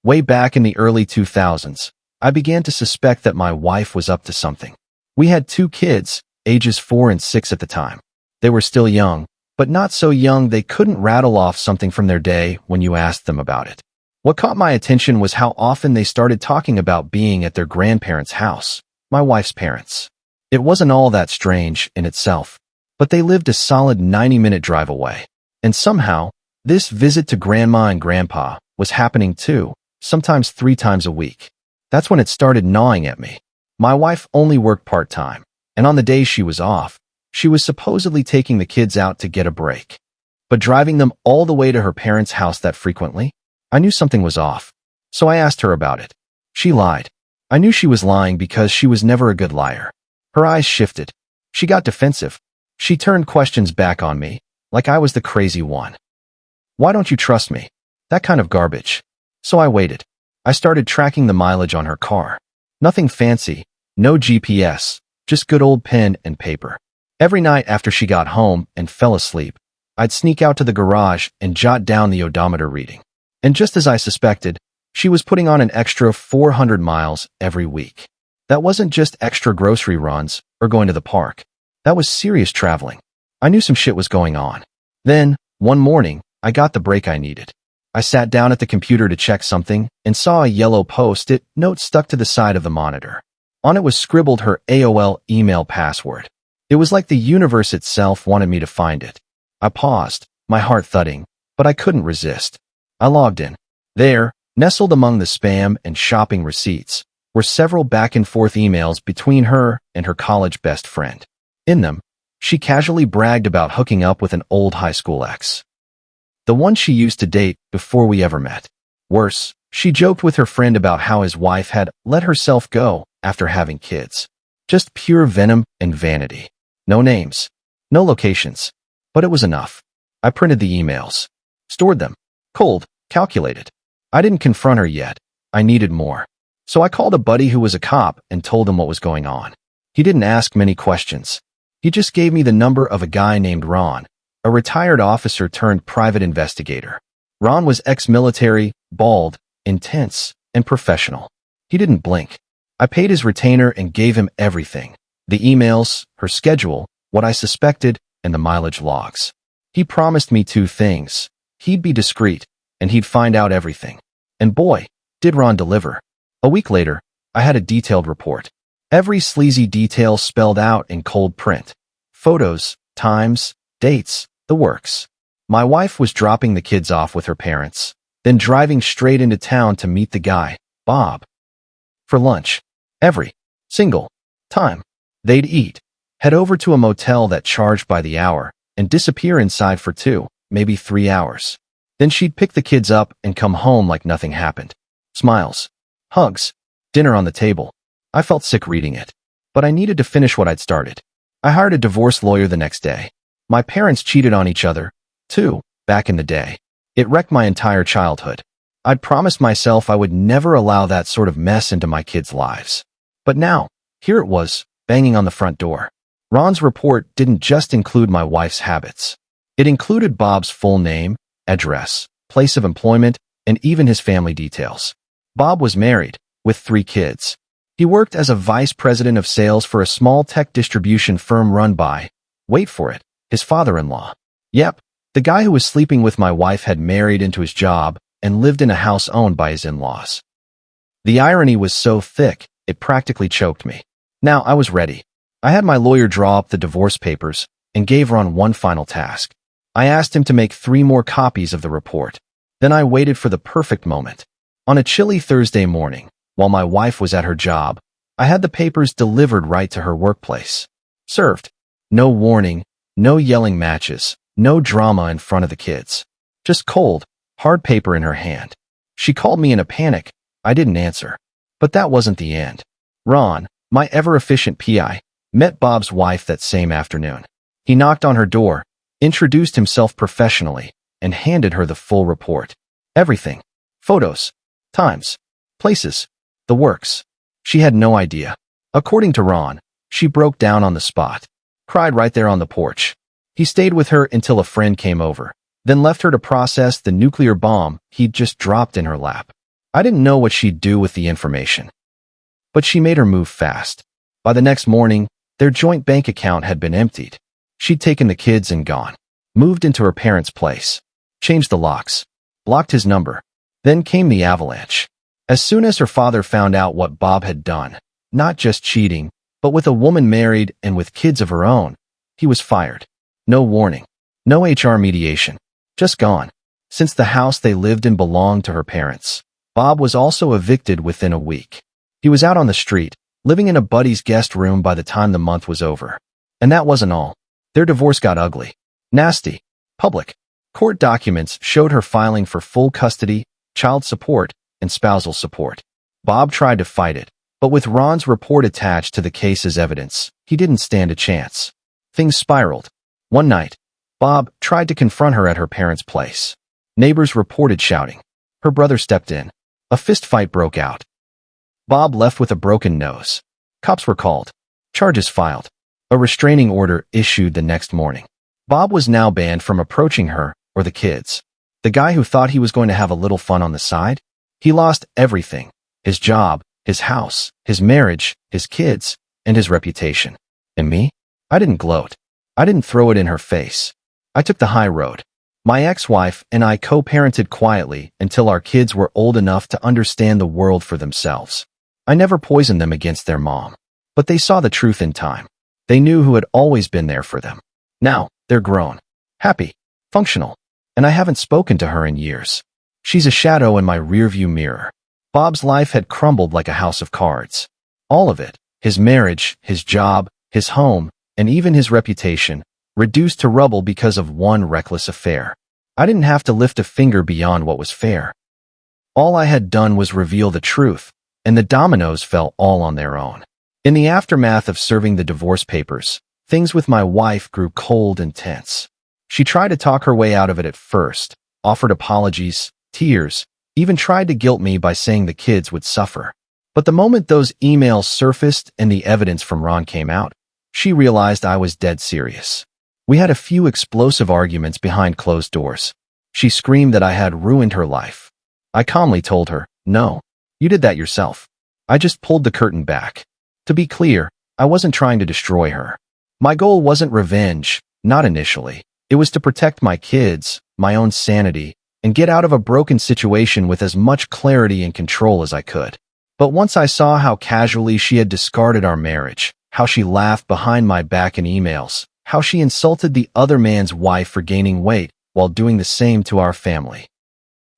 Way back in the early 2000s, I began to suspect that my wife was up to something. We had 2 kids, ages 4 and 6 at the time. They were still young, but not so young they couldn't rattle off something from their day when you asked them about it. What caught my attention was how often they started talking about being at their grandparents' house, my wife's parents. It wasn't all that strange in itself, but they lived a solid 90-minute drive away. And somehow, this visit to Grandma and Grandpa was happening 2, sometimes 3 times a week. That's when it started gnawing at me. My wife only worked part-time, and on the days she was off, she was supposedly taking the kids out to get a break. But driving them all the way to her parents' house that frequently? I knew something was off, so I asked her about it. She lied. I knew she was lying because she was never a good liar. Her eyes shifted. She got defensive. She turned questions back on me, like I was the crazy one. Why don't you trust me? That kind of garbage. So I waited. I started tracking the mileage on her car. Nothing fancy, no GPS, just good old pen and paper. Every night after she got home and fell asleep, I'd sneak out to the garage and jot down the odometer reading. And just as I suspected, she was putting on an extra 400 miles every week. That wasn't just extra grocery runs or going to the park. That was serious traveling. I knew some shit was going on. Then, one morning, I got the break I needed. I sat down at the computer to check something and saw a yellow Post-it note stuck to the side of the monitor. On it was scribbled her AOL email password. It was like the universe itself wanted me to find it. I paused, my heart thudding, but I couldn't resist. I logged in. There, nestled among the spam and shopping receipts, were several back-and-forth emails between her and her college best friend. In them, she casually bragged about hooking up with an old high school ex. The one she used to date before we ever met. Worse, she joked with her friend about how his wife had let herself go after having kids. Just pure venom and vanity. No names. No locations. But it was enough. I printed the emails. Stored them. Cold. Calculated. I didn't confront her yet. I needed more. So I called a buddy who was a cop and told him what was going on. He didn't ask many questions. He just gave me the number of a guy named Ron, a retired officer turned private investigator. Ron was ex-military, bald, intense, and professional. He didn't blink. I paid his retainer and gave him everything. The emails, her schedule, what I suspected, and the mileage logs. He promised me 2 things. He'd be discreet, and he'd find out everything. And boy, did Ron deliver. A week later, I had a detailed report. Every sleazy detail spelled out in cold print. Photos, times, dates, the works. My wife was dropping the kids off with her parents, then driving straight into town to meet the guy, Bob, for lunch. Every single time. They'd eat, head over to a motel that charged by the hour, and disappear inside for 2, maybe 3 hours. Then she'd pick the kids up and come home like nothing happened. Smiles. Hugs. Dinner on the table. I felt sick reading it. But I needed to finish what I'd started. I hired a divorce lawyer the next day. My parents cheated on each other, too, back in the day. It wrecked my entire childhood. I'd promised myself I would never allow that sort of mess into my kids' lives. But now, here it was, banging on the front door. Ron's report didn't just include my wife's habits. It included Bob's full name, address, place of employment, and even his family details. Bob was married, with 3 kids. He worked as a vice president of sales for a small tech distribution firm run by, wait for it, his father-in-law. Yep, the guy who was sleeping with my wife had married into his job and lived in a house owned by his in-laws. The irony was so thick, it practically choked me. Now I was ready. I had my lawyer draw up the divorce papers and gave Ron one final task. I asked him to make 3 more copies of the report. Then I waited for the perfect moment. On a chilly Thursday morning, while my wife was at her job, I had the papers delivered right to her workplace. Served. No warning, no yelling matches, no drama in front of the kids. Just cold, hard paper in her hand. She called me in a panic. I didn't answer. But that wasn't the end. Ron, my ever-efficient PI, met Bob's wife that same afternoon. He knocked on her door, introduced himself professionally, and handed her the full report. Everything. Photos. Times. Places. The works. She had no idea. According to Ron, she broke down on the spot. Cried right there on the porch. He stayed with her until a friend came over, then left her to process the nuclear bomb he'd just dropped in her lap. I didn't know what she'd do with the information. But she made her move fast. By the next morning, their joint bank account had been emptied. She'd taken the kids and gone. Moved into her parents' place. Changed the locks. Blocked his number. Then came the avalanche. As soon as her father found out what Bob had done, not just cheating, but with a woman married and with kids of her own, he was fired. No warning. No HR mediation. Just gone. Since the house they lived in belonged to her parents, Bob was also evicted within a week. He was out on the street, living in a buddy's guest room by the time the month was over. And that wasn't all. Their divorce got ugly. Nasty. Public. Court documents showed her filing for full custody, child support, and spousal support. Bob tried to fight it, but with Ron's report attached to the case as evidence, he didn't stand a chance. Things spiraled. One night, Bob tried to confront her at her parents' place. Neighbors reported shouting. Her brother stepped in. A fist fight broke out. Bob left with a broken nose. Cops were called. Charges filed. A restraining order issued the next morning. Bob was now banned from approaching her or the kids. The guy who thought he was going to have a little fun on the side? He lost everything. His job, his house, his marriage, his kids, and his reputation. And me? I didn't gloat. I didn't throw it in her face. I took the high road. My ex-wife and I co-parented quietly until our kids were old enough to understand the world for themselves. I never poisoned them against their mom. But they saw the truth in time. They knew who had always been there for them. Now, they're grown. Happy. Functional. And I haven't spoken to her in years. She's a shadow in my rearview mirror. Bob's life had crumbled like a house of cards. All of it, his marriage, his job, his home, and even his reputation, reduced to rubble because of one reckless affair. I didn't have to lift a finger beyond what was fair. All I had done was reveal the truth, and the dominoes fell all on their own. In the aftermath of serving the divorce papers, things with my wife grew cold and tense. She tried to talk her way out of it at first, offered apologies, tears, even tried to guilt me by saying the kids would suffer. But the moment those emails surfaced and the evidence from Ron came out, she realized I was dead serious. We had a few explosive arguments behind closed doors. She screamed that I had ruined her life. I calmly told her, no, you did that yourself. I just pulled the curtain back. To be clear, I wasn't trying to destroy her. My goal wasn't revenge, not initially. It was to protect my kids, my own sanity, and get out of a broken situation with as much clarity and control as I could. But once I saw how casually she had discarded our marriage, how she laughed behind my back in emails, how she insulted the other man's wife for gaining weight while doing the same to our family,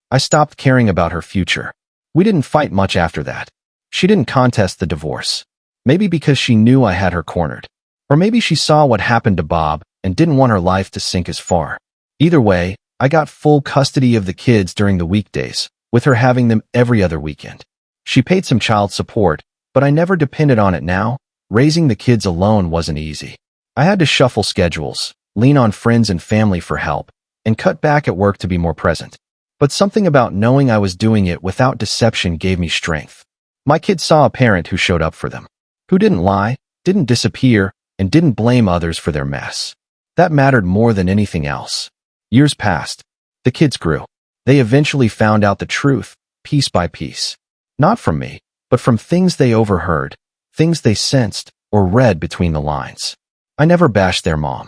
I stopped caring about her future. We didn't fight much after that. She didn't contest the divorce. Maybe because she knew I had her cornered. Or maybe she saw what happened to Bob and didn't want her life to sink as far. Either way, I got full custody of the kids during the weekdays, with her having them every other weekend. She paid some child support, but I never depended on it now. Raising the kids alone wasn't easy. I had to shuffle schedules, lean on friends and family for help, and cut back at work to be more present. But something about knowing I was doing it without deception gave me strength. My kids saw a parent who showed up for them, who didn't lie, didn't disappear, and didn't blame others for their mess. That mattered more than anything else. Years passed. The kids grew. They eventually found out the truth, piece by piece. Not from me, but from things they overheard, things they sensed or read between the lines. I never bashed their mom.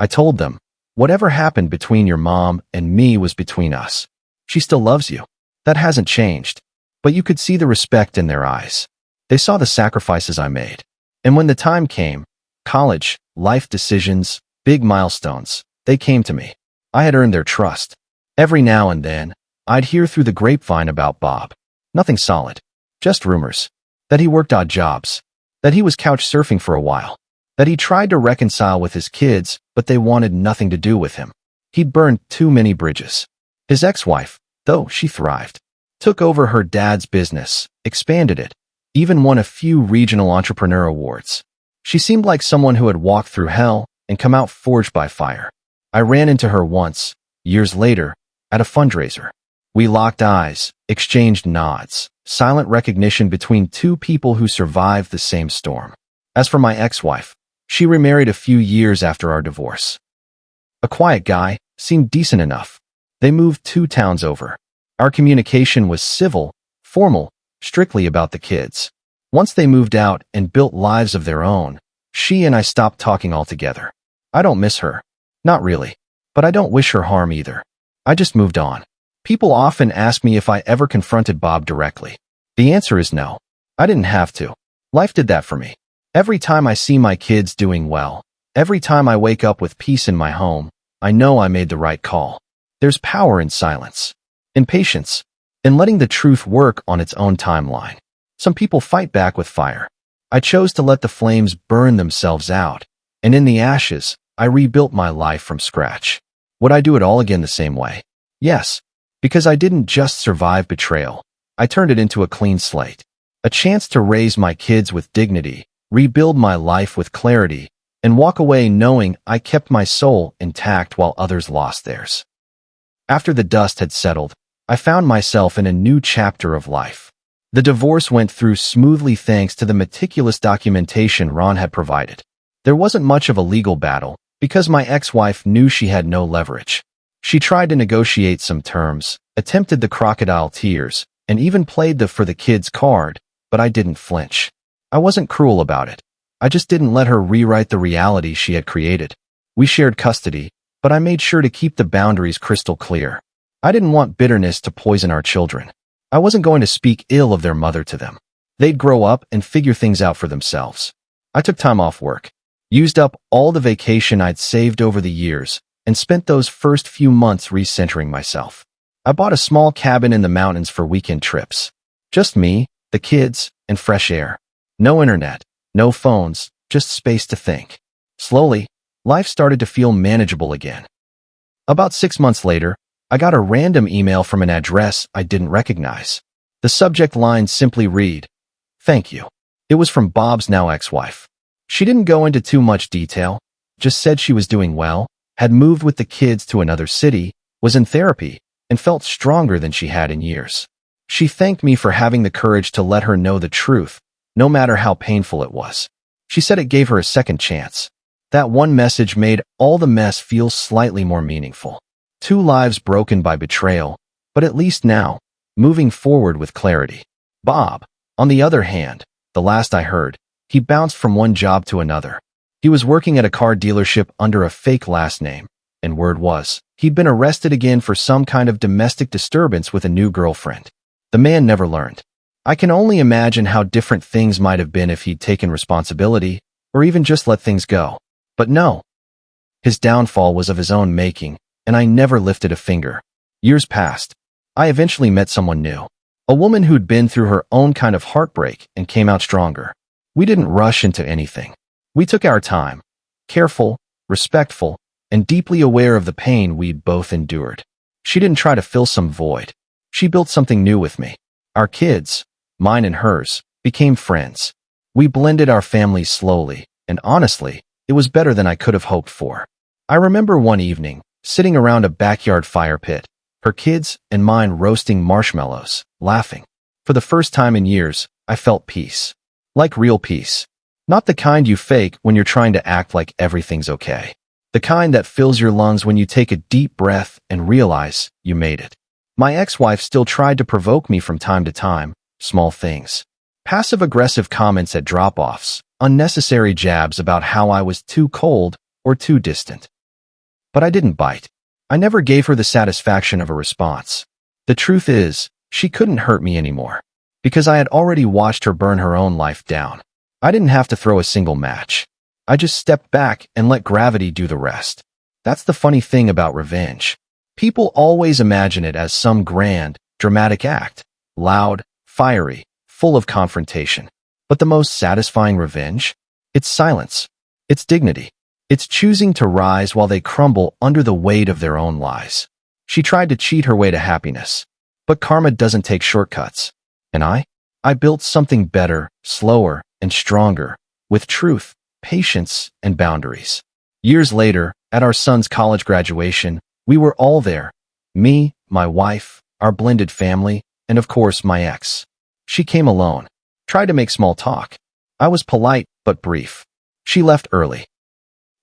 I told them, whatever happened between your mom and me was between us. She still loves you. That hasn't changed. But you could see the respect in their eyes. They saw the sacrifices I made. And when the time came, college, life decisions, big milestones, they came to me. I had earned their trust. Every now and then, I'd hear through the grapevine about Bob. Nothing solid. Just rumors. That he worked odd jobs. That he was couch surfing for a while. That he tried to reconcile with his kids, but they wanted nothing to do with him. He'd burned too many bridges. His ex-wife, though she thrived, took over her dad's business, expanded it, even won a few regional entrepreneur awards. She seemed like someone who had walked through hell and come out forged by fire. I ran into her once, years later, at a fundraiser. We locked eyes, exchanged nods, silent recognition between two people who survived the same storm. As for my ex-wife, she remarried a few years after our divorce. A quiet guy, seemed decent enough. They moved 2 towns over. Our communication was civil, formal, strictly about the kids. Once they moved out and built lives of their own, she and I stopped talking altogether. I don't miss her. Not really. But I don't wish her harm either. I just moved on. People often ask me if I ever confronted Bob directly. The answer is no. I didn't have to. Life did that for me. Every time I see my kids doing well, every time I wake up with peace in my home, I know I made the right call. There's power in silence, in patience, in letting the truth work on its own timeline. Some people fight back with fire. I chose to let the flames burn themselves out, and in the ashes, I rebuilt my life from scratch. Would I do it all again the same way? Yes, because I didn't just survive betrayal. I turned it into a clean slate. A chance to raise my kids with dignity, rebuild my life with clarity, and walk away knowing I kept my soul intact while others lost theirs. After the dust had settled, I found myself in a new chapter of life. The divorce went through smoothly thanks to the meticulous documentation Ron had provided. There wasn't much of a legal battle, because my ex-wife knew she had no leverage. She tried to negotiate some terms, attempted the crocodile tears, and even played the for the kids card, but I didn't flinch. I wasn't cruel about it. I just didn't let her rewrite the reality she had created. We shared custody, but I made sure to keep the boundaries crystal clear. I didn't want bitterness to poison our children. I wasn't going to speak ill of their mother to them. They'd grow up and figure things out for themselves. I took time off work, used up all the vacation I'd saved over the years, and spent those first few months recentering myself. I bought a small cabin in the mountains for weekend trips. Just me, the kids, and fresh air. No internet, no phones, just space to think. Slowly, life started to feel manageable again. About 6 months later, I got a random email from an address I didn't recognize. The subject line simply read, "Thank you." It was from Bob's now ex-wife. She didn't go into too much detail, just said she was doing well, had moved with the kids to another city, was in therapy, and felt stronger than she had in years. She thanked me for having the courage to let her know the truth, no matter how painful it was. She said it gave her a second chance. That one message made all the mess feel slightly more meaningful. 2 lives broken by betrayal, but at least now, moving forward with clarity. Bob, on the other hand, the last I heard, he bounced from one job to another. He was working at a car dealership under a fake last name, and word was, he'd been arrested again for some kind of domestic disturbance with a new girlfriend. The man never learned. I can only imagine how different things might have been if he'd taken responsibility, or even just let things go. But no. His downfall was of his own making, and I never lifted a finger. Years passed. I eventually met someone new. A woman who'd been through her own kind of heartbreak and came out stronger. We didn't rush into anything. We took our time, careful, respectful, and deeply aware of the pain we'd both endured. She didn't try to fill some void. She built something new with me. Our kids, mine and hers, became friends. We blended our families slowly, and honestly, it was better than I could have hoped for. I remember one evening, sitting around a backyard fire pit, her kids and mine roasting marshmallows, laughing. For the first time in years, I felt peace. Like real peace. Not the kind you fake when you're trying to act like everything's okay. The kind that fills your lungs when you take a deep breath and realize you made it. My ex-wife still tried to provoke me from time to time, small things. Passive-aggressive comments at drop-offs, unnecessary jabs about how I was too cold or too distant. But I didn't bite. I never gave her the satisfaction of a response. The truth is, she couldn't hurt me anymore. Because I had already watched her burn her own life down. I didn't have to throw a single match. I just stepped back and let gravity do the rest. That's the funny thing about revenge. People always imagine it as some grand, dramatic act. Loud, fiery, full of confrontation. But the most satisfying revenge? It's silence. It's dignity. It's choosing to rise while they crumble under the weight of their own lies. She tried to cheat her way to happiness. But karma doesn't take shortcuts. And I built something better, slower, and stronger, with truth, patience, and boundaries. Years later, at our son's college graduation, we were all there. Me, my wife, our blended family, and of course my ex. She came alone. Tried to make small talk. I was polite, but brief. She left early.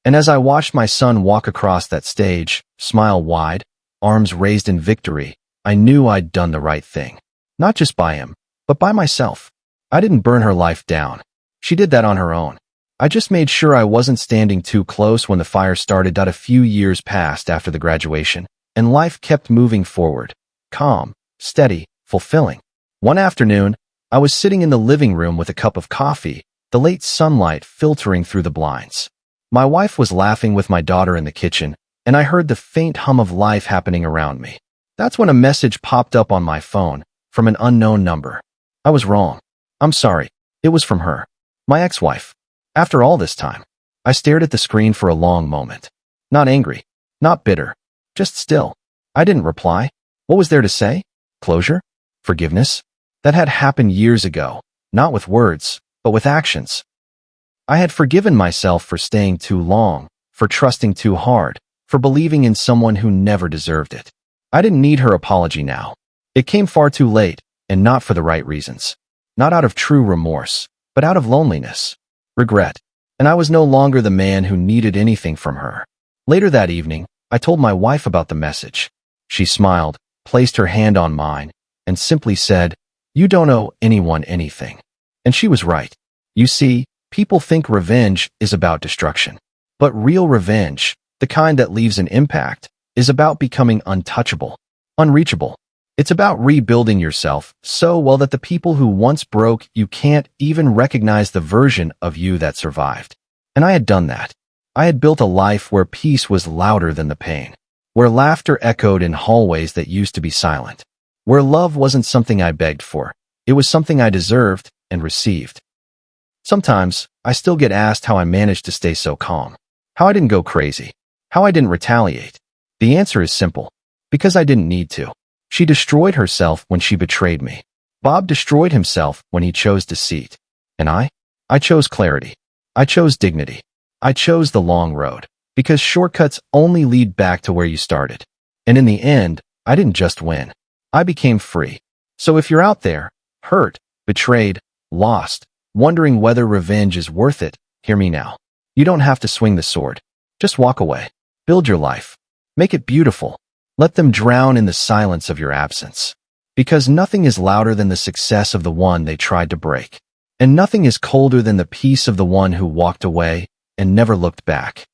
And as I watched my son walk across that stage, smile wide, arms raised in victory, I knew I'd done the right thing. Not just by him, but by myself. I didn't burn her life down. She did that on her own. I just made sure I wasn't standing too close when the fire started. A few years passed after the graduation, and life kept moving forward. Calm, steady, fulfilling. One afternoon, I was sitting in the living room with a cup of coffee, the late sunlight filtering through the blinds. My wife was laughing with my daughter in the kitchen, and I heard the faint hum of life happening around me. That's when a message popped up on my phone from an unknown number. I was wrong. I'm sorry. It was from her, my ex-wife. After all this time, I stared at the screen for a long moment. Not angry, not bitter, just still. I didn't reply. What was there to say? Closure? Forgiveness? That had happened years ago, not with words, but with actions. I had forgiven myself for staying too long, for trusting too hard, for believing in someone who never deserved it. I didn't need her apology now. It came far too late, and not for the right reasons. Not out of true remorse, but out of loneliness, regret, and I was no longer the man who needed anything from her. Later that evening, I told my wife about the message. She smiled, placed her hand on mine, and simply said, "You don't owe anyone anything." And she was right. You see, people think revenge is about destruction. But real revenge, the kind that leaves an impact, is about becoming untouchable, unreachable. It's about rebuilding yourself so well that the people who once broke you can't even recognize the version of you that survived. And I had done that. I had built a life where peace was louder than the pain, where laughter echoed in hallways that used to be silent, where love wasn't something I begged for. It was something I deserved and received. Sometimes, I still get asked how I managed to stay so calm, how I didn't go crazy, how I didn't retaliate. The answer is simple. Because I didn't need to. She destroyed herself when she betrayed me. Bob destroyed himself when he chose deceit. And I chose clarity. I chose dignity. I chose the long road. Because shortcuts only lead back to where you started. And in the end, I didn't just win. I became free. So if you're out there, hurt, betrayed, lost, wondering whether revenge is worth it, hear me now. You don't have to swing the sword. Just walk away. Build your life. Make it beautiful. Let them drown in the silence of your absence. Because nothing is louder than the success of the one they tried to break. And nothing is colder than the peace of the one who walked away and never looked back.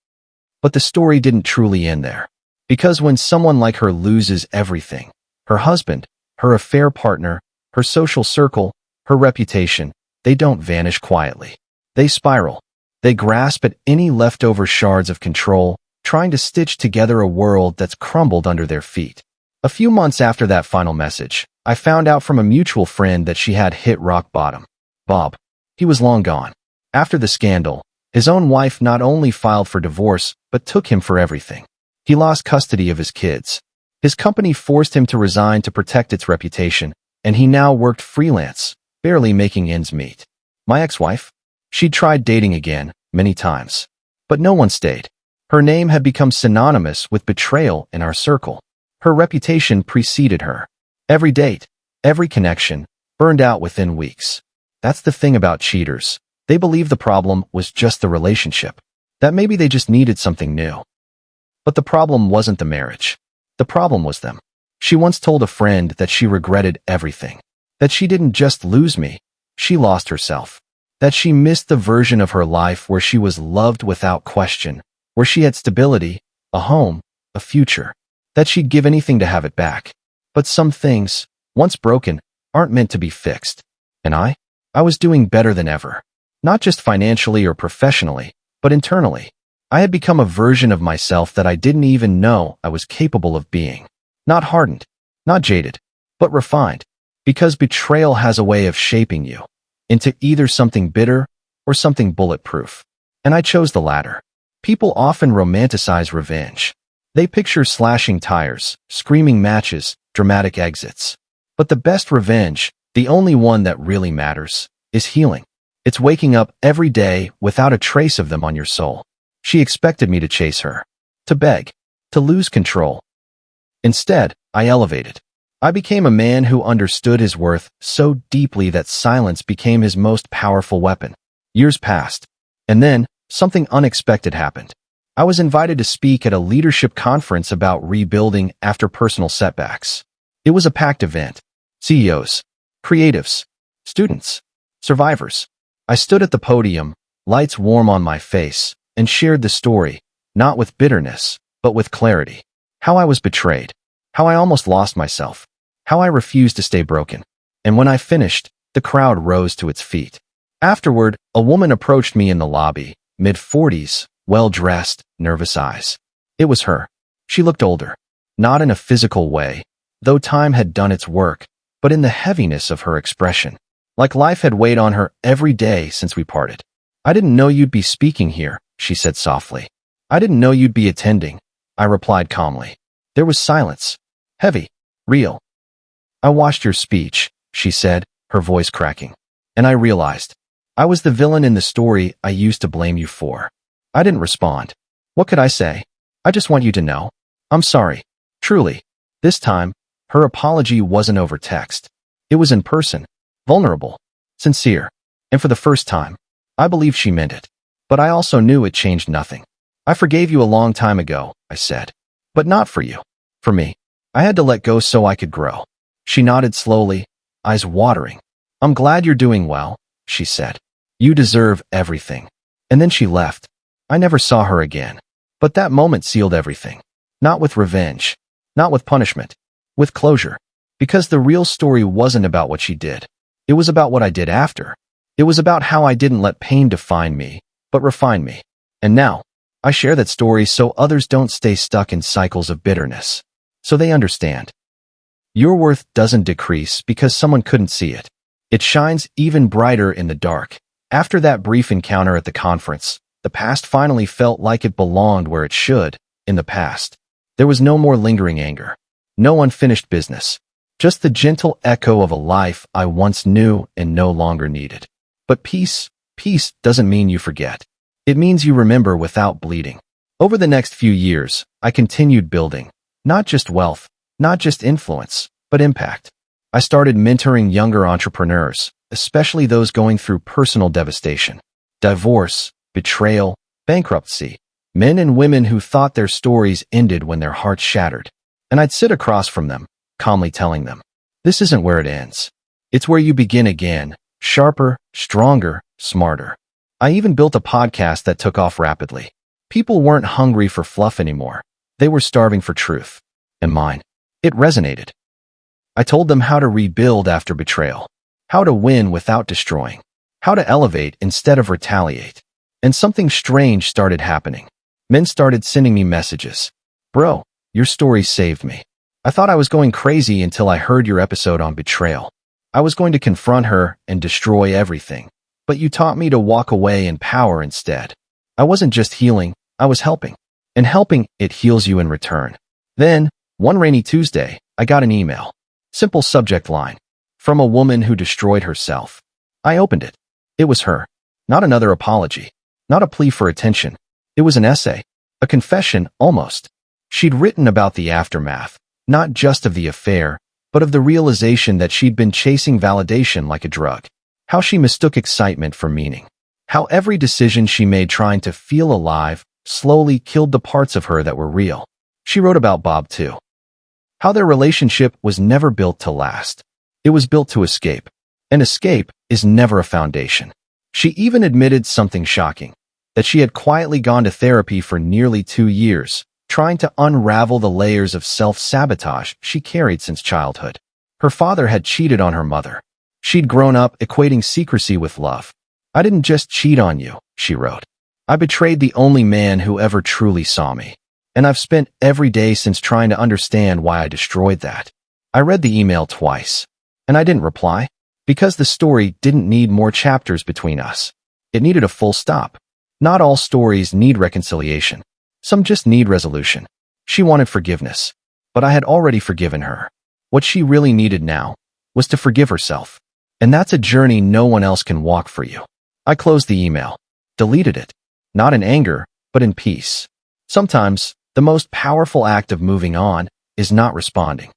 But the story didn't truly end there. Because when someone like her loses everything, her husband, her affair partner, her social circle, her reputation, they don't vanish quietly. They spiral. They grasp at any leftover shards of control, trying to stitch together a world that's crumbled under their feet. A few months after that final message, I found out from a mutual friend that she had hit rock bottom. Bob. He was long gone. After the scandal, his own wife not only filed for divorce, but took him for everything. He lost custody of his kids. His company forced him to resign to protect its reputation, and he now worked freelance, barely making ends meet. My ex-wife? She'd tried dating again, many times. But no one stayed. Her name had become synonymous with betrayal in our circle. Her reputation preceded her. Every date, every connection, burned out within weeks. That's the thing about cheaters. They believe the problem was just the relationship. That maybe they just needed something new. But the problem wasn't the marriage. The problem was them. She once told a friend that she regretted everything. That she didn't just lose me, she lost herself. That she missed the version of her life where she was loved without question, where she had stability, a home, a future, that she'd give anything to have it back. But some things, once broken, aren't meant to be fixed. And I was doing better than ever. Not just financially or professionally, but internally. I had become a version of myself that I didn't even know I was capable of being. Not hardened, not jaded, but refined. Because betrayal has a way of shaping you into either something bitter or something bulletproof. And I chose the latter. People often romanticize revenge. They picture slashing tires, screaming matches, dramatic exits. But the best revenge, the only one that really matters, is healing. It's waking up every day without a trace of them on your soul. She expected me to chase her, to beg, to lose control. Instead, I elevated. I became a man who understood his worth so deeply that silence became his most powerful weapon. Years passed, and then something unexpected happened. I was invited to speak at a leadership conference about rebuilding after personal setbacks. It was a packed event. CEOs, creatives, students, survivors. I stood at the podium, lights warm on my face, and shared the story, not with bitterness, but with clarity. How I was betrayed. How I almost lost myself. How I refused to stay broken. And when I finished, the crowd rose to its feet. Afterward, a woman approached me in the lobby, mid-40s, well-dressed, nervous eyes. It was her. She looked older. Not in a physical way, though time had done its work, but in the heaviness of her expression. Like life had weighed on her every day since we parted. "I didn't know you'd be speaking here," she said softly. "I didn't know you'd be attending," I replied calmly. There was silence. Heavy. Real. "I watched your speech," she said, her voice cracking. And I realized. I was the villain in the story I used to blame you for. I didn't respond. What could I say? "I just want you to know. I'm sorry. Truly." This time, her apology wasn't over text. It was in person. Vulnerable. Sincere. And for the first time, I believed she meant it. But I also knew it changed nothing. "I forgave you a long time ago," I said. "But not for you. For me. I had to let go so I could grow." She nodded slowly, eyes watering. "I'm glad you're doing well," she said. "You deserve everything." And then she left. I never saw her again. But that moment sealed everything. Not with revenge. Not with punishment. With closure. Because the real story wasn't about what she did. It was about what I did after. It was about how I didn't let pain define me, but refine me. And now, I share that story so others don't stay stuck in cycles of bitterness. So they understand. Your worth doesn't decrease because someone couldn't see it. It shines even brighter in the dark. After that brief encounter at the conference, the past finally felt like it belonged where it should, in the past. There was no more lingering anger. No unfinished business. Just the gentle echo of a life I once knew and no longer needed. But peace doesn't mean you forget. It means you remember without bleeding. Over the next few years, I continued building. Not just wealth, not just influence, but impact. I started mentoring younger entrepreneurs, especially those going through personal devastation, divorce, betrayal, bankruptcy, men and women who thought their stories ended when their hearts shattered. And I'd sit across from them, calmly telling them, "This isn't where it ends. It's where you begin again, sharper, stronger, smarter." I even built a podcast that took off rapidly. People weren't hungry for fluff anymore. They were starving for truth. And mine. It resonated. I told them how to rebuild after betrayal, how to win without destroying, how to elevate instead of retaliate. And something strange started happening. Men started sending me messages. "Bro, your story saved me. I thought I was going crazy until I heard your episode on betrayal. I was going to confront her and destroy everything. But you taught me to walk away in power instead. I wasn't just healing, I was helping. And helping, it heals you in return." Then, one rainy Tuesday, I got an email. Simple subject line. From a woman who destroyed herself. I opened it. It was her. Not another apology. Not a plea for attention. It was an essay. A confession, almost. She'd written about the aftermath, not just of the affair, but of the realization that she'd been chasing validation like a drug. How she mistook excitement for meaning. How every decision she made trying to feel alive slowly killed the parts of her that were real. She wrote about Bob too. How their relationship was never built to last. It was built to escape. And escape is never a foundation. She even admitted something shocking. That she had quietly gone to therapy for nearly 2 years, trying to unravel the layers of self-sabotage she carried since childhood. Her father had cheated on her mother. She'd grown up equating secrecy with love. "I didn't just cheat on you," she wrote. "I betrayed the only man who ever truly saw me. And I've spent every day since trying to understand why I destroyed that." I read the email twice. And I didn't reply. Because the story didn't need more chapters between us. It needed a full stop. Not all stories need reconciliation. Some just need resolution. She wanted forgiveness. But I had already forgiven her. What she really needed now was to forgive herself. And that's a journey no one else can walk for you. I closed the email. Deleted it. Not in anger, but in peace. Sometimes, the most powerful act of moving on is not responding.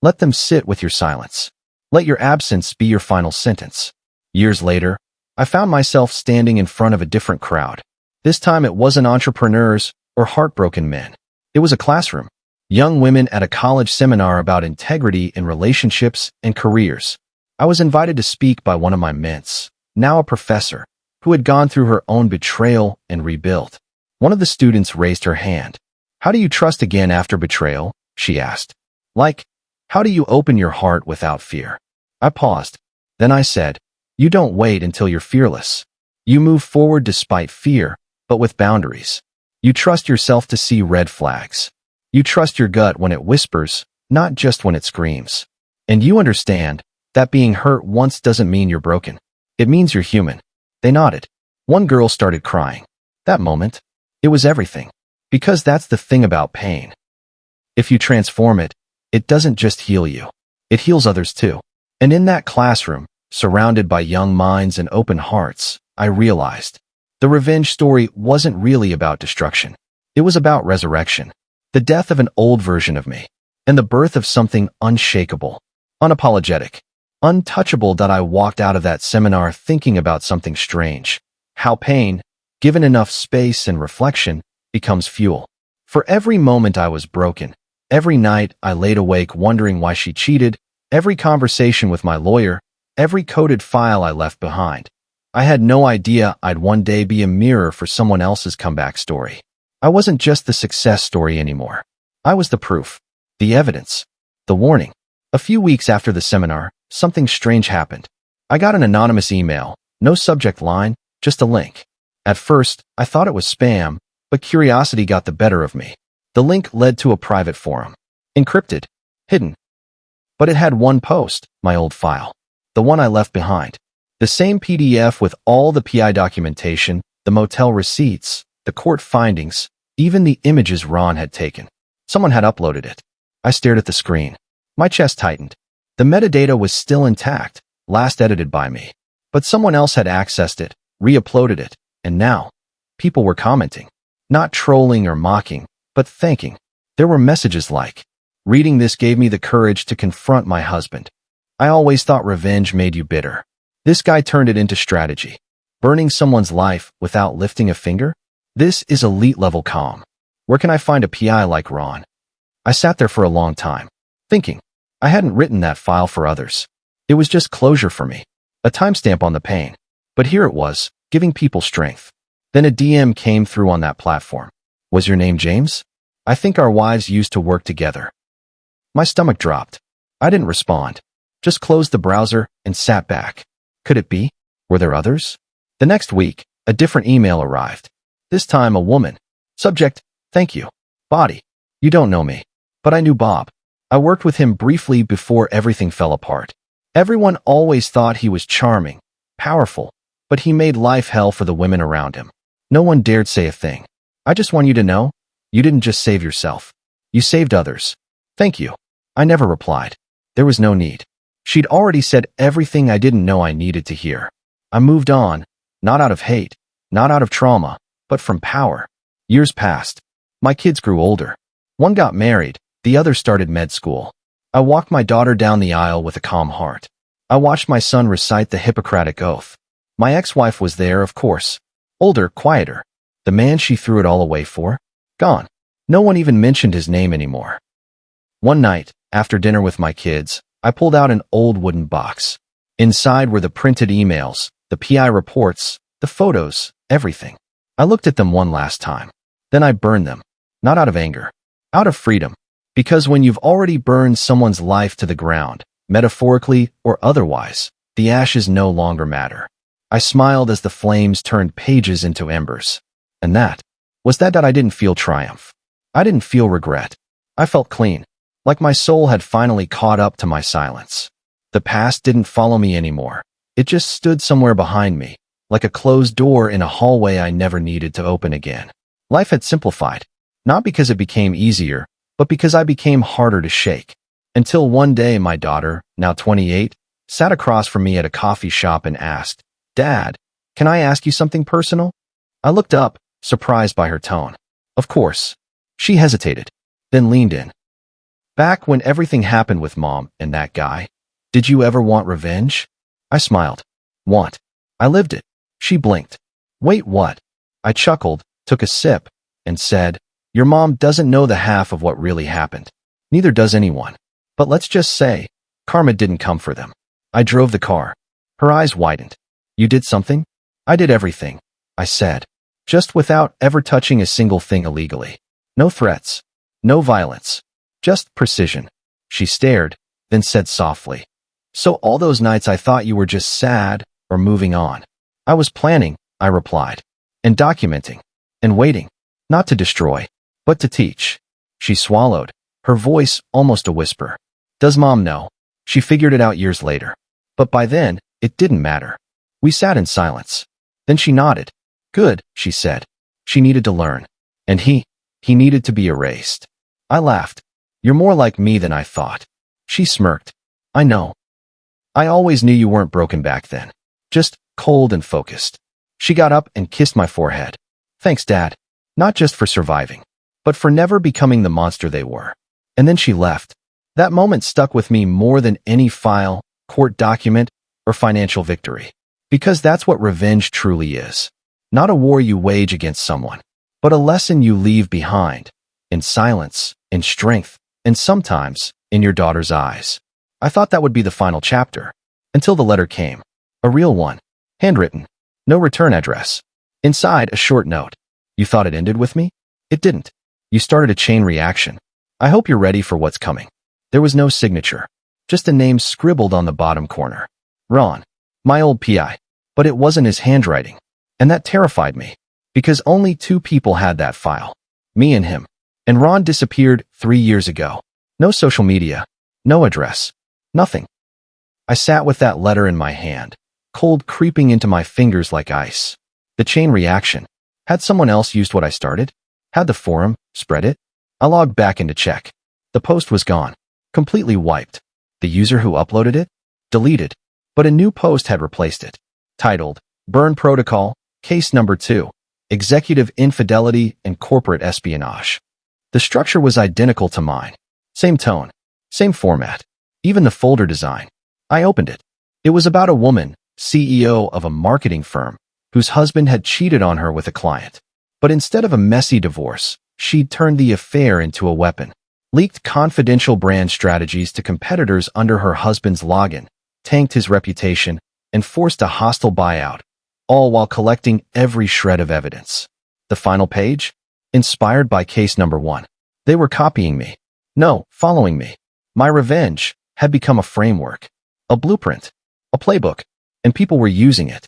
Let them sit with your silence. Let your absence be your final sentence. Years later, I found myself standing in front of a different crowd. This time it wasn't entrepreneurs or heartbroken men. It was a classroom. young women at a college seminar about integrity in relationships and careers. I was invited to speak by one of my mints, now a professor, who had gone through her own betrayal and rebuilt. One of the students raised her hand. "How do you trust again after betrayal?" she asked. "Like, how do you open your heart without fear?" I paused. Then I said, "You don't wait until you're fearless. You move forward despite fear, but with boundaries. You trust yourself to see red flags. You trust your gut when it whispers, not just when it screams. And you understand that being hurt once doesn't mean you're broken. It means you're human." They nodded. One girl started crying. That moment, it was everything. Because that's the thing about pain. If you transform it, it doesn't just heal you. It heals others too. And in that classroom, surrounded by young minds and open hearts, I realized the revenge story wasn't really about destruction. It was about resurrection, the death of an old version of me, and the birth of something unshakable, unapologetic, untouchable. That I walked out of that seminar thinking about something strange. How pain, given enough space and reflection, becomes fuel. For every moment I was broken, every night I laid awake wondering why she cheated, every conversation with my lawyer, every coded file I left behind, I had no idea I'd one day be a mirror for someone else's comeback story. I wasn't just the success story anymore. I was the proof, the evidence, the warning. A few weeks after the seminar, something strange happened. I got an anonymous email, no subject line, just a link. At first, I thought it was spam, but curiosity got the better of me. The link led to a private forum. Encrypted. Hidden. But it had one post, my old file. The one I left behind. The same PDF with all the PI documentation, the motel receipts, the court findings, even the images Ron had taken. Someone had uploaded it. I stared at the screen. My chest tightened. The metadata was still intact, last edited by me. But someone else had accessed it, re-uploaded it, and now, people were commenting. Not trolling or mocking, but thanking. There were messages like, "Reading this gave me the courage to confront my husband. I always thought revenge made you bitter. This guy turned it into strategy. Burning someone's life without lifting a finger? This is elite level calm. Where can I find a PI like Ron?" I sat there for a long time, thinking. I hadn't written that file for others. It was just closure for me, a timestamp on the pain. But here it was, giving people strength. Then a DM came through on that platform. "Was your name James? I think our wives used to work together." My stomach dropped. I didn't respond, just closed the browser and sat back. Could it be? Were there others? The next week, a different email arrived. This time a woman. Subject, "Thank you." Body, "You don't know me, but I knew Bob. I worked with him briefly before everything fell apart. Everyone always thought he was charming, powerful, but he made life hell for the women around him. No one dared say a thing. I just want you to know, you didn't just save yourself. You saved others. Thank you." I never replied. There was no need. She'd already said everything I didn't know I needed to hear. I moved on, not out of hate, not out of trauma, but from power. Years passed. My kids grew older. One got married, the other started med school. I walked my daughter down the aisle with a calm heart. I watched my son recite the Hippocratic Oath. My ex-wife was there, of course. Older, quieter. The man she threw it all away for? Gone. No one even mentioned his name anymore. One night, after dinner with my kids, I pulled out an old wooden box. Inside were the printed emails, the PI reports, the photos, everything. I looked at them one last time. Then I burned them. Not out of anger. Out of freedom. Because when you've already burned someone's life to the ground, metaphorically or otherwise, the ashes no longer matter. I smiled as the flames turned pages into embers. And that I didn't feel triumph. I didn't feel regret. I felt clean. Like my soul had finally caught up to my silence. The past didn't follow me anymore. It just stood somewhere behind me, like a closed door in a hallway I never needed to open again. Life had simplified, not because it became easier, but because I became harder to shake. Until one day my daughter, now 28, sat across from me at a coffee shop and asked, "Dad, can I ask you something personal?" I looked up, surprised by her tone. Of course. She hesitated, then leaned in. "Back when everything happened with Mom and that guy, did you ever want revenge?" I smiled. "Want? I lived it." She blinked. "Wait, what?" I chuckled, took a sip, and said, Your mom doesn't know the half of what really happened. Neither does anyone. But let's just say, karma didn't come for them. I drove the car. Her eyes widened. You did something? I did everything, I said. Just without ever touching a single thing illegally. No threats. No violence. Just precision. She stared, then said softly. So all those nights I thought you were just sad or moving on. I was planning, I replied. And documenting. And waiting. Not to destroy, but to teach. She swallowed, her voice almost a whisper. Does mom know? She figured it out years later. But by then, it didn't matter. We sat in silence. Then she nodded. Good, she said. She needed to learn. And he needed to be erased. I laughed. You're more like me than I thought. She smirked. I know. I always knew you weren't broken back then. Just cold and focused. She got up and kissed my forehead. Thanks, Dad. Not just for surviving, but for never becoming the monster they were. And then she left. That moment stuck with me more than any file, court document, or financial victory. Because that's what revenge truly is. Not a war you wage against someone, but a lesson you leave behind, in silence, in strength, and sometimes in your daughter's eyes. I thought that would be the final chapter, until the letter came. A real one. Handwritten. No return address. Inside, a short note. You thought it ended with me? It didn't. You started a chain reaction. I hope you're ready for what's coming. There was no signature. Just a name scribbled on the bottom corner. Ron. My old PI. But it wasn't his handwriting. And that terrified me. Because only 2 people had that file. Me and him. And Ron disappeared 3 years ago. No social media. No address. Nothing. I sat with that letter in my hand, cold creeping into my fingers like ice. The chain reaction. Had someone else used what I started? Had the forum spread it? I logged back in to check. The post was gone. Completely wiped. The user who uploaded it? Deleted. But a new post had replaced it. Titled, Burn Protocol, Case Number 2, Executive Infidelity and Corporate Espionage. The structure was identical to mine. Same tone. Same format. Even the folder design. I opened it. It was about a woman, CEO of a marketing firm, whose husband had cheated on her with a client. But instead of a messy divorce, she'd turned the affair into a weapon. Leaked confidential brand strategies to competitors under her husband's login, tanked his reputation, and forced a hostile buyout, all while collecting every shred of evidence. The final page? Inspired by case number 1. They were copying me. No, following me. My revenge had become a framework, a blueprint, a playbook, and people were using it.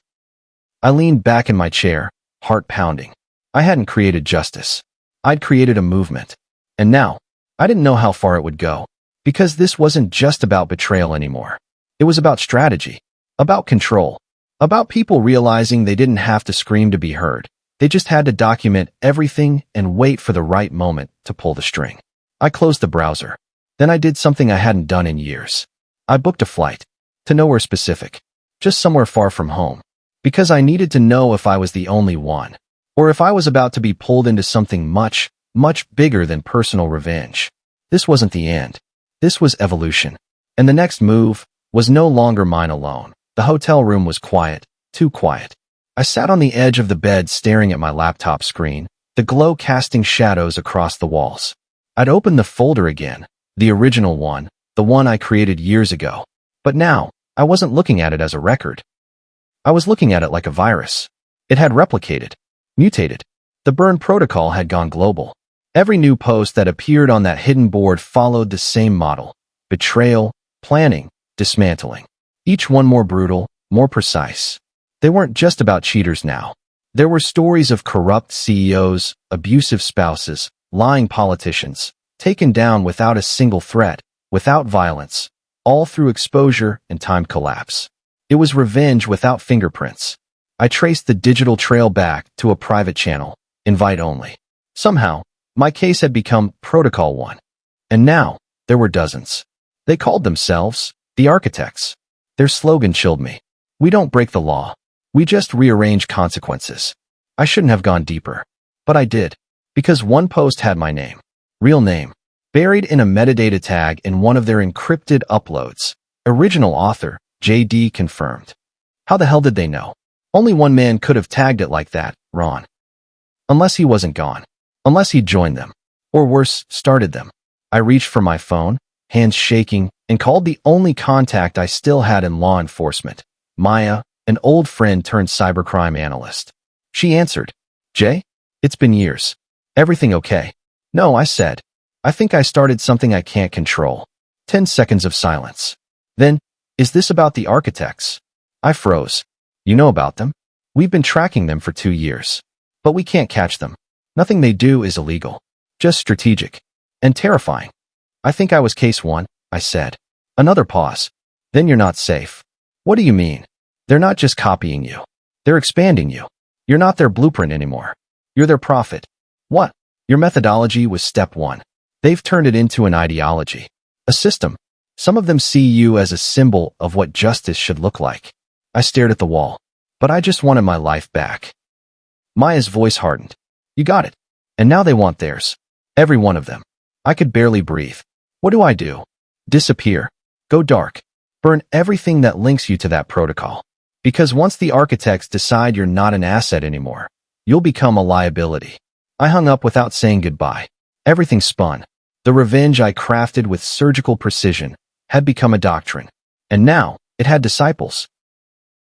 I leaned back in my chair, heart pounding. I hadn't created justice. I'd created a movement. And now, I didn't know how far it would go, because this wasn't just about betrayal anymore. It was about strategy, about control, about people realizing they didn't have to scream to be heard. They just had to document everything and wait for the right moment to pull the string. I closed the browser. Then I did something I hadn't done in years. I booked a flight. To nowhere specific. Just somewhere far from home. Because I needed to know if I was the only one. Or if I was about to be pulled into something much, much bigger than personal revenge. This wasn't the end. This was evolution. And the next move was no longer mine alone. The hotel room was quiet. Too quiet. I sat on the edge of the bed staring at my laptop screen, the glow casting shadows across the walls. I'd opened the folder again. The original one, the one I created years ago. But now, I wasn't looking at it as a record. I was looking at it like a virus. It had replicated, mutated. The burn protocol had gone global. Every new post that appeared on that hidden board followed the same model. Betrayal, planning, dismantling. Each one more brutal, more precise. They weren't just about cheaters now. There were stories of corrupt CEOs, abusive spouses, lying politicians, taken down without a single threat, without violence, all through exposure and timed collapse. It was revenge without fingerprints. I traced the digital trail back to a private channel, invite only. Somehow, my case had become Protocol 1. And now, there were dozens. They called themselves the Architects. Their slogan chilled me. We don't break the law. We just rearrange consequences. I shouldn't have gone deeper. But I did. Because one post had my name. Real name. Buried in a metadata tag in one of their encrypted uploads. Original author, JD confirmed. How the hell did they know? Only one man could have tagged it like that, Ron. Unless he wasn't gone. unless he joined them, or worse, started them. I reached for my phone, hands shaking, and called the only contact I still had in law enforcement, Maya, an old friend turned cybercrime analyst. She answered, "Jay? It's been years. Everything okay?" "No," I said. "I think I started something I can't control." 10 seconds of silence. Then, "Is this about the architects?" I froze. "You know about them? We've been tracking them for 2 years. But we can't catch them. Nothing they do is illegal. Just strategic. And terrifying." "I think I was case 1, I said. Another pause. "Then you're not safe." "What do you mean?" "They're not just copying you. They're expanding you. You're not their blueprint anymore. You're their prophet." "What?" "Your methodology was step 1. They've turned it into an ideology. A system. Some of them see you as a symbol of what justice should look like." I stared at the wall. "But I just wanted my life back." Maya's voice hardened. "You got it. And now they want theirs. Every one of them." I could barely breathe. "What do I do?" "Disappear. Go dark. Burn everything that links you to that protocol. Because once the architects decide you're not an asset anymore, you'll become a liability." I hung up without saying goodbye. Everything spun. The revenge I crafted with surgical precision had become a doctrine. And now, it had disciples.